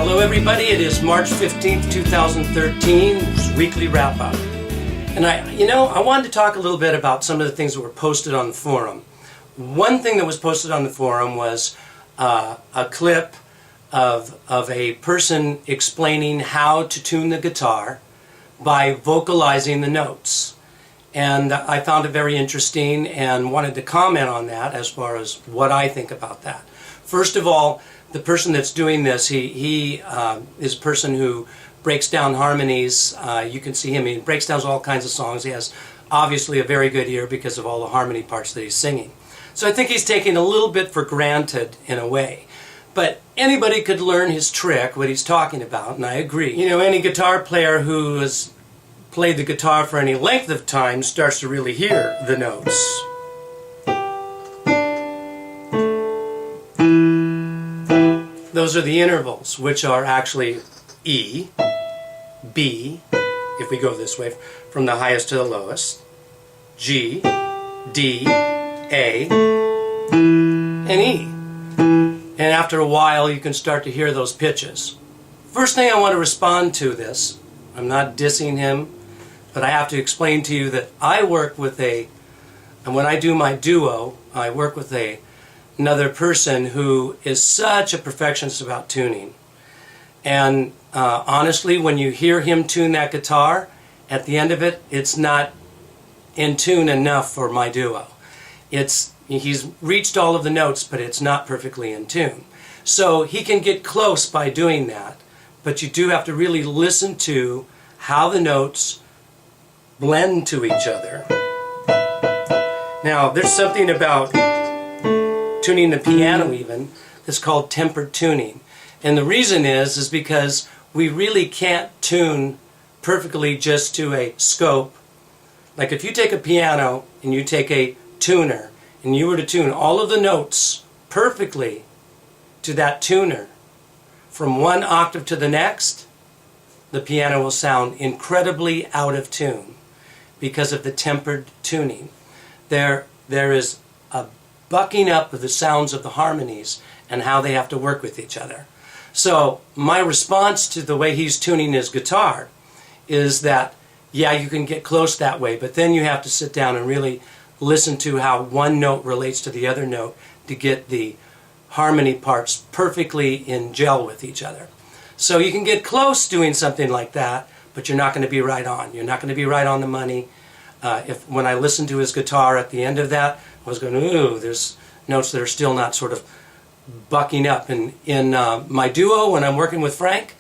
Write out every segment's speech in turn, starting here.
Hello everybody, it is March 15th, 2013, weekly wrap-up. And I wanted to talk a little bit about some of the things that were posted on the forum. One thing that was posted on the forum was a clip of a person explaining how to tune the guitar by vocalizing the notes. And I found it very interesting and wanted to comment on that as far as what I think about that. First of all, the person that's doing this, he is a person who breaks down harmonies. You can see him, he breaks down all kinds of songs. He has obviously a very good ear because of all the harmony parts that he's singing. So I think he's taking a little bit for granted in a way. But anybody could learn his trick, what he's talking about, and I agree. You know, any guitar player who has played the guitar for any length of time starts to really hear the notes. Those are the intervals, which are actually E, B, if we go this way, from the highest to the lowest, G, D, A, and E. And after a while, you can start to hear those pitches. First thing I want to respond to this, I'm not dissing him, but I have to explain to you that I work with and when I do my duo, I work with another person who is such a perfectionist about tuning. And honestly, when you hear him tune that guitar, at the end of it, it's not in tune enough for my duo. He's reached all of the notes, but it's not perfectly in tune. So he can get close by doing that, but you do have to really listen to how the notes blend to each other. Now, there's something about tuning the piano even that's called tempered tuning. And the reason is because we really can't tune perfectly just to a scope. Like if you take a piano and you take a tuner and you were to tune all of the notes perfectly to that tuner from one octave to the next, the piano will sound incredibly out of tune because of the tempered tuning. There is a bucking up of the sounds of the harmonies and how they have to work with each other. So my response to the way he's tuning his guitar is that, yeah, you can get close that way, but then you have to sit down and really listen to how one note relates to the other note to get the harmony parts perfectly in gel with each other. So you can get close doing something like that, but you're not going to be right on. You're not going to be right on the money. When I listened to his guitar at the end of that, I was going, ooh, there's notes that are still not sort of bucking up. And in my duo, when I'm working with Frank,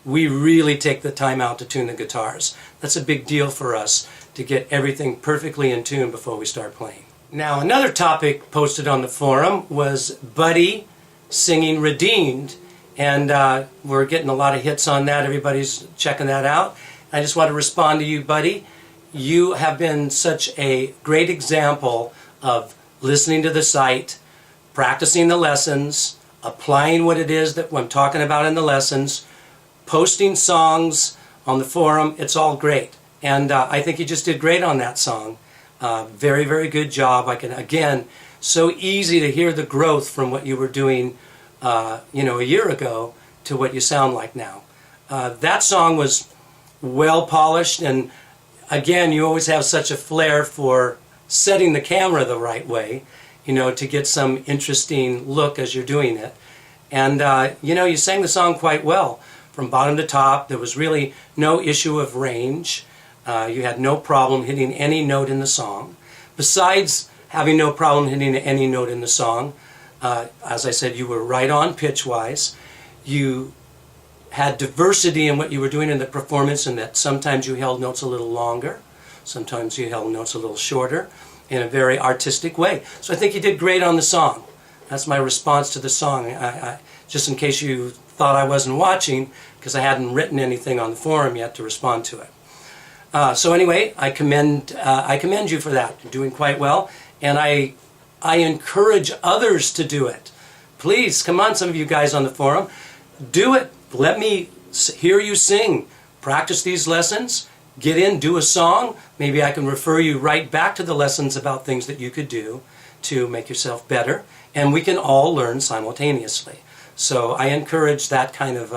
we really take the time out to tune the guitars. That's a big deal for us to get everything perfectly in tune before we start playing. Now, another topic posted on the forum was Buddy singing Redeemed. And we're getting a lot of hits on that. Everybody's checking that out. I just want to respond to you, Buddy. You have been such a great example of listening to the site, practicing the lessons, applying what it is that I'm talking about in the lessons, posting songs on the forum. It's all great. And I think you just did great on that song. Very, very good job. Again, so easy to hear the growth from what you were doing a year ago to what you sound like now. That song was well polished, and again, you always have such a flair for setting the camera the right way, to get some interesting look as you're doing it. And, you sang the song quite well. From bottom to top, there was really no issue of range. You had no problem hitting any note in the song. Besides having no problem hitting any note in the song, as I said, you were right on pitch-wise. You had diversity in what you were doing in the performance, and that sometimes you held notes a little longer, sometimes you held notes a little shorter, in a very artistic way. So I think you did great on the song. That's my response to the song. Just in case you thought I wasn't watching, because I hadn't written anything on the forum yet to respond to it. So anyway, I commend you for that. You're doing quite well, and I encourage others to do it. Please, come on, some of you guys on the forum, do it. Let me hear you sing. Practice these lessons. Get in, do a song. Maybe I can refer you right back to the lessons about things that you could do to make yourself better. And we can all learn simultaneously. So I encourage that kind of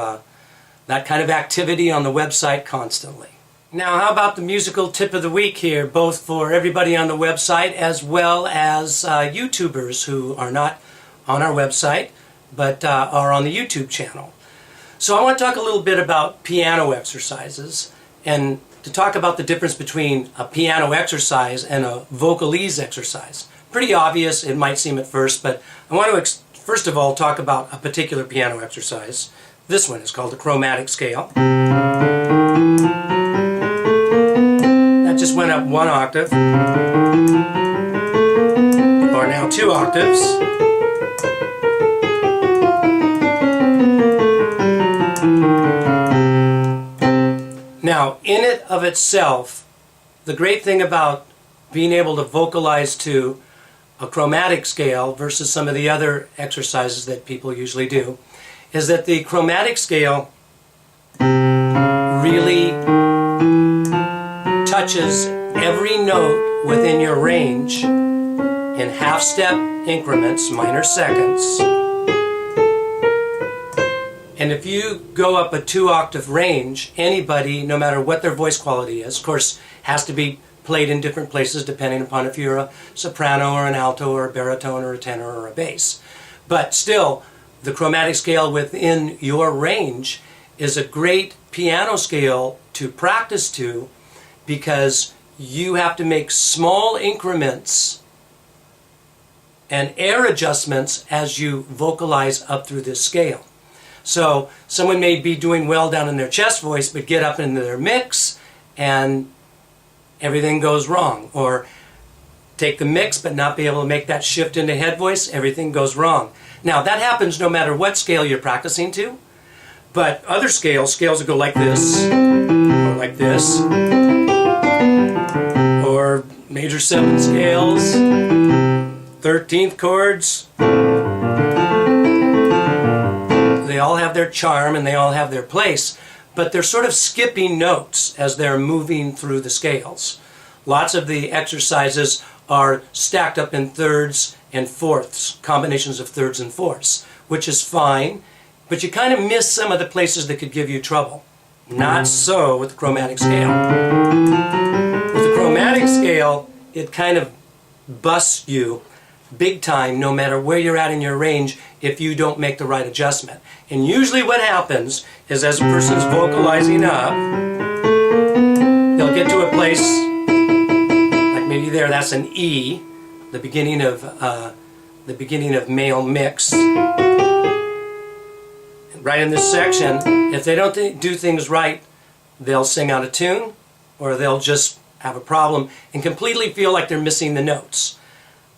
activity on the website constantly. Now, how about the musical tip of the week here, both for everybody on the website as well as YouTubers who are not on our website but are on the YouTube channel. So I want to talk a little bit about piano exercises, and to talk about the difference between a piano exercise and a vocalese exercise. Pretty obvious, it might seem at first, but I want to first of all talk about a particular piano exercise. This one is called the chromatic scale. That just went up 1 octave, or now 2 octaves. Now, in it of itself, the great thing about being able to vocalize to a chromatic scale versus some of the other exercises that people usually do is that the chromatic scale really touches every note within your range in half-step increments, minor seconds. And if you go up a 2-octave range, anybody, no matter what their voice quality is, of course, has to be played in different places depending upon if you're a soprano or an alto or a baritone or a tenor or a bass. But still, the chromatic scale within your range is a great piano scale to practice to, because you have to make small increments and air adjustments as you vocalize up through this scale. So someone may be doing well down in their chest voice, but get up into their mix and everything goes wrong. Or take the mix but not be able to make that shift into head voice, everything goes wrong. Now that happens no matter what scale you're practicing to, but other scales that go like this, or like this, or major 7 scales, 13th chords, they all have their charm and they all have their place, but they're sort of skipping notes as they're moving through the scales. Lots of the exercises are stacked up in thirds and fourths, combinations of thirds and fourths, which is fine, but you kind of miss some of the places that could give you trouble. Not so with the chromatic scale. With the chromatic scale, it kind of busts you big time no matter where you're at in your range if you don't make the right adjustment. And usually what happens is as a person's vocalizing up, they'll get to a place like maybe there, that's an E, the beginning of male mix. Right in this section, if they don't do things right, they'll sing out of tune, or they'll just have a problem and completely feel like they're missing the notes.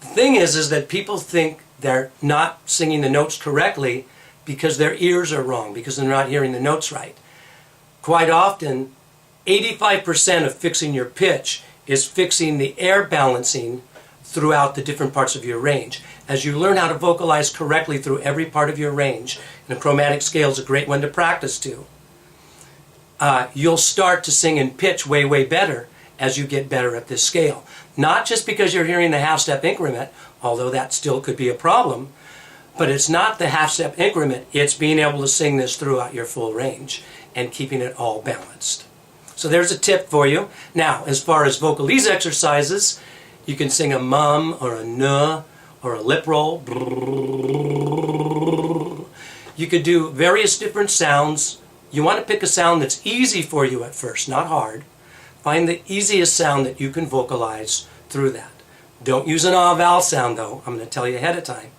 The thing is that people think they're not singing the notes correctly because their ears are wrong, because they're not hearing the notes right. Quite often, 85% of fixing your pitch is fixing the air balancing throughout the different parts of your range. As you learn how to vocalize correctly through every part of your range, and the chromatic scale is a great one to practice to, you'll start to sing in pitch way, way better as you get better at this scale. Not just because you're hearing the half-step increment, although that still could be a problem, but it's not the half-step increment, it's being able to sing this throughout your full range and keeping it all balanced. So there's a tip for you. Now, as far as vocalese exercises, you can sing a mum or a nuh or a lip roll. You could do various different sounds. You want to pick a sound that's easy for you at first, not hard. Find the easiest sound that you can vocalize through that. Don't use an ah vowel sound though, I'm going to tell you ahead of time.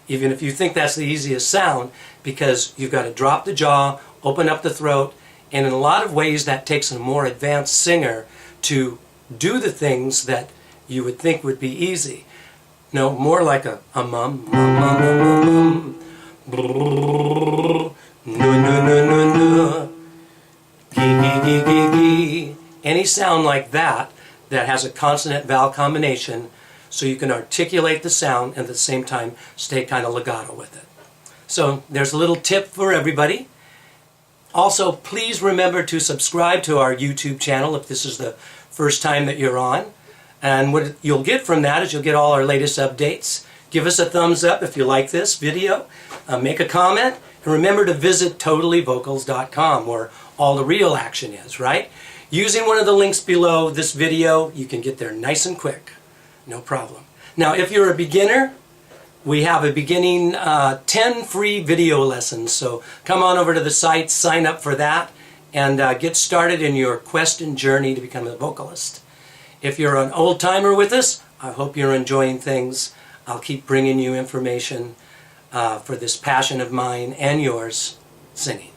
Even if you think that's the easiest sound, because you've got to drop the jaw, open up the throat, and in a lot of ways that takes a more advanced singer to do the things that you would think would be easy. No, more like a mum, mum, mum, mum, mum, no, no, no, no, no, gee, gee, gee, gee, gee. Any sound like that that has a consonant-vowel combination, so you can articulate the sound and at the same time stay kind of legato with it. So there's a little tip for everybody. Also, please remember to subscribe to our YouTube channel if this is the first time that you're on. And what you'll get from that is you'll get all our latest updates. Give us a thumbs up if you like this video. Make a comment. And remember to visit totallyvocals.com where all the real action is, right? Using one of the links below this video, you can get there nice and quick. No problem. Now, if you're a beginner, we have a beginning 10 free video lessons. So come on over to the site, sign up for that, and get started in your quest and journey to become a vocalist. If you're an old-timer with us, I hope you're enjoying things. I'll keep bringing you information for this passion of mine and yours, singing.